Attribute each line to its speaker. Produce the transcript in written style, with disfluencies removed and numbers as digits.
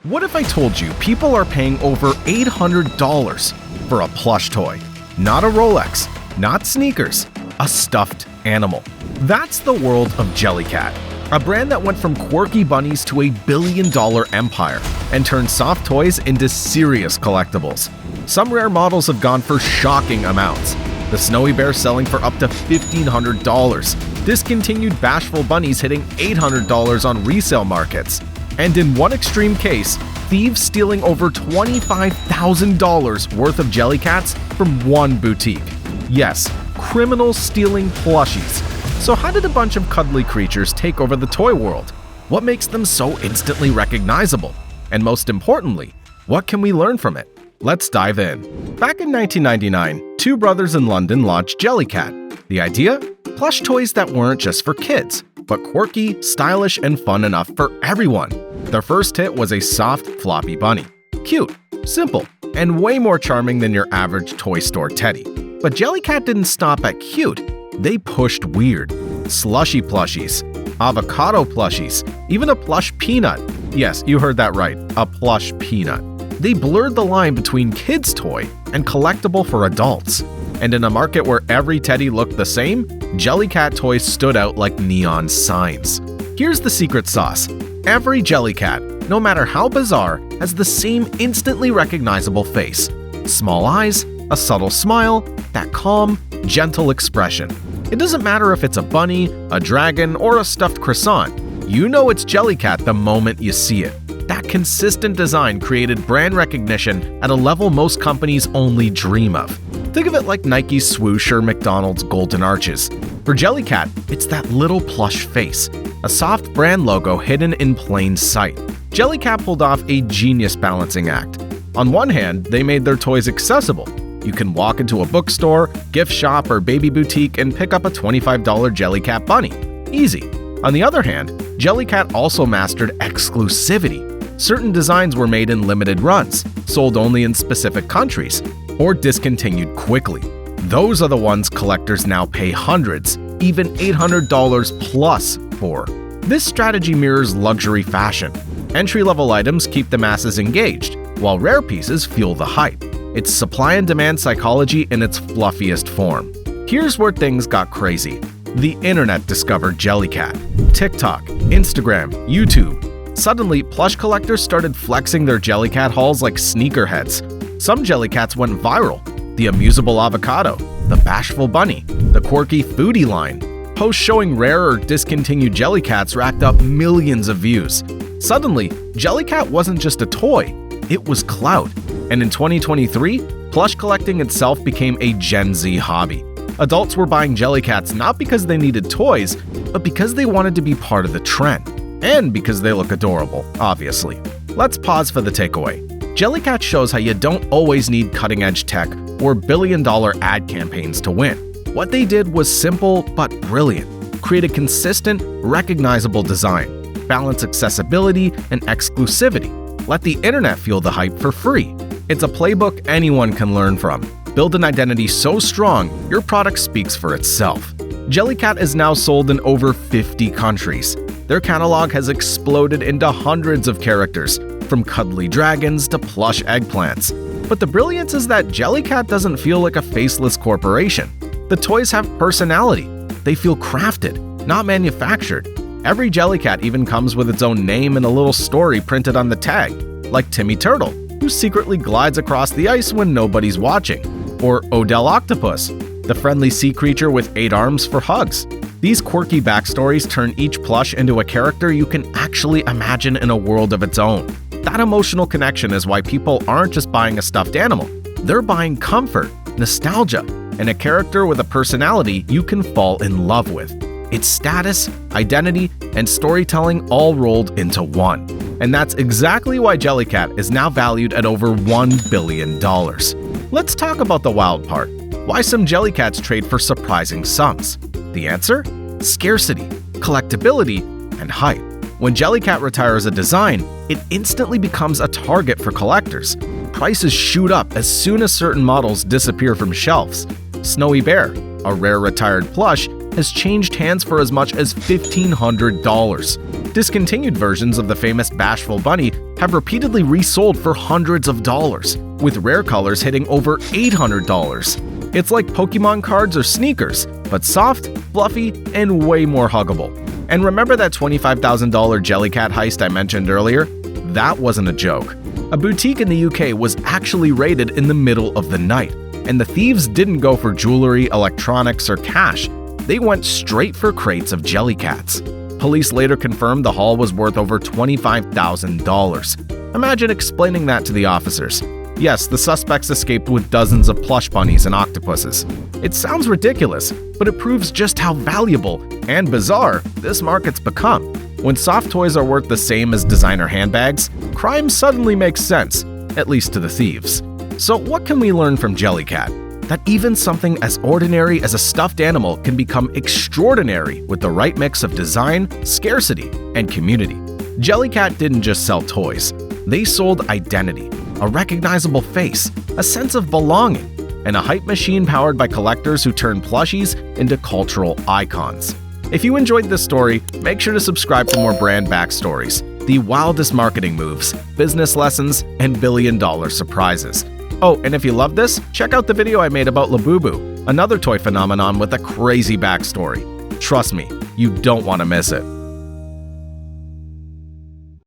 Speaker 1: What if I told you people are paying over $800 for a plush toy? Not a Rolex, not sneakers, a stuffed animal. That's the world of Jellycat, a brand that went from quirky bunnies to a billion-dollar empire and turned soft toys into serious collectibles. Some rare models have gone for shocking amounts. The snowy bear selling for up to $1,500. Discontinued bashful bunnies hitting $800 on resale markets. And in one extreme case, thieves stealing over $25,000 worth of Jellycats from one boutique. Yes, criminals stealing plushies. So how did a bunch of cuddly creatures take over the toy world? What makes them so instantly recognizable? And most importantly, what can we learn from it? Let's dive in. Back in 1999, two brothers in London launched Jellycat. The idea? Plush toys that weren't just for kids, but quirky, stylish, and fun enough for everyone. Their first hit was a soft, floppy bunny. Cute, simple, and way more charming than your average toy store teddy. But Jellycat didn't stop at cute. They pushed weird. Slushy plushies, avocado plushies, even a plush peanut. Yes, you heard that right, a plush peanut. They blurred the line between kids' toy and collectible for adults. And in a market where every teddy looked the same, Jellycat toys stood out like neon signs. Here's the secret sauce. Every Jellycat, no matter how bizarre, has the same instantly recognizable face. Small eyes, a subtle smile, that calm, gentle expression. It doesn't matter if it's a bunny, a dragon, or a stuffed croissant. You know it's Jellycat the moment you see it. That consistent design created brand recognition at a level most companies only dream of. Think of it like Nike's swoosh or McDonald's golden arches. For Jellycat, it's that little plush face, a soft brand logo hidden in plain sight. Jellycat pulled off a genius balancing act. On one hand, they made their toys accessible. You can walk into a bookstore, gift shop, or baby boutique and pick up a $25 Jellycat bunny. Easy. On the other hand, Jellycat also mastered exclusivity. Certain designs were made in limited runs, sold only in specific countries, or discontinued quickly. Those are the ones collectors now pay hundreds, even $800 plus for. This strategy mirrors luxury fashion. Entry-level items keep the masses engaged, while rare pieces fuel the hype. It's supply and demand psychology in its fluffiest form. Here's where things got crazy. The internet discovered Jellycat. TikTok, Instagram, YouTube. Suddenly, plush collectors started flexing their Jellycat hauls like sneakerheads. Some Jellycats went viral. The amusable avocado, the bashful bunny, the quirky foodie line. Posts showing rare or discontinued Jellycats racked up millions of views. Suddenly, Jellycat wasn't just a toy, it was clout. And in 2023, plush collecting itself became a Gen Z hobby. Adults were buying Jellycats not because they needed toys, but because they wanted to be part of the trend. And because they look adorable, obviously. Let's pause for the takeaway. Jellycat shows how you don't always need cutting-edge tech or billion-dollar ad campaigns to win. What they did was simple but brilliant. Create a consistent, recognizable design. Balance accessibility and exclusivity. Let the internet fuel the hype for free. It's a playbook anyone can learn from. Build an identity so strong, your product speaks for itself. Jellycat is now sold in over 50 countries. Their catalog has exploded into hundreds of characters, from cuddly dragons to plush eggplants. But the brilliance is that Jellycat doesn't feel like a faceless corporation. The toys have personality. They feel crafted, not manufactured. Every Jellycat even comes with its own name and a little story printed on the tag, like Timmy Turtle, who secretly glides across the ice when nobody's watching, or Odell Octopus, the friendly sea creature with 8 arms for hugs. These quirky backstories turn each plush into a character you can actually imagine in a world of its own. That emotional connection is why people aren't just buying a stuffed animal. They're buying comfort, nostalgia, and a character with a personality you can fall in love with. It's status, identity, and storytelling all rolled into one. And that's exactly why Jellycat is now valued at over $1 billion. Let's talk about the wild part. Why some Jellycats trade for surprising sums? The answer? Scarcity, collectability, and hype. When Jellycat retires a design, it instantly becomes a target for collectors. Prices shoot up as soon as certain models disappear from shelves. Snowy Bear, a rare retired plush, has changed hands for as much as $1,500. Discontinued versions of the famous Bashful Bunny have repeatedly resold for hundreds of dollars, with rare colors hitting over $800. It's like Pokemon cards or sneakers, but soft, fluffy, and way more huggable. And remember that $25,000 Jellycat heist I mentioned earlier? That wasn't a joke. A boutique in the UK was actually raided in the middle of the night, and the thieves didn't go for jewelry, electronics, or cash. They went straight for crates of Jellycats. Police later confirmed the haul was worth over $25,000. Imagine explaining that to the officers. Yes, the suspects escaped with dozens of plush bunnies and octopuses. It sounds ridiculous, but it proves just how valuable and bizarre this market's become. When soft toys are worth the same as designer handbags, crime suddenly makes sense, at least to the thieves. So what can we learn from Jellycat? That even something as ordinary as a stuffed animal can become extraordinary with the right mix of design, scarcity, and community. Jellycat didn't just sell toys. They sold identity, a recognizable face, a sense of belonging, and a hype machine powered by collectors who turn plushies into cultural icons. If you enjoyed this story, make sure to subscribe for more brand backstories, the wildest marketing moves, business lessons, and billion-dollar surprises. Oh, and if you love this, check out the video I made about Labubu, another toy phenomenon with a crazy backstory. Trust me, you don't want to miss it.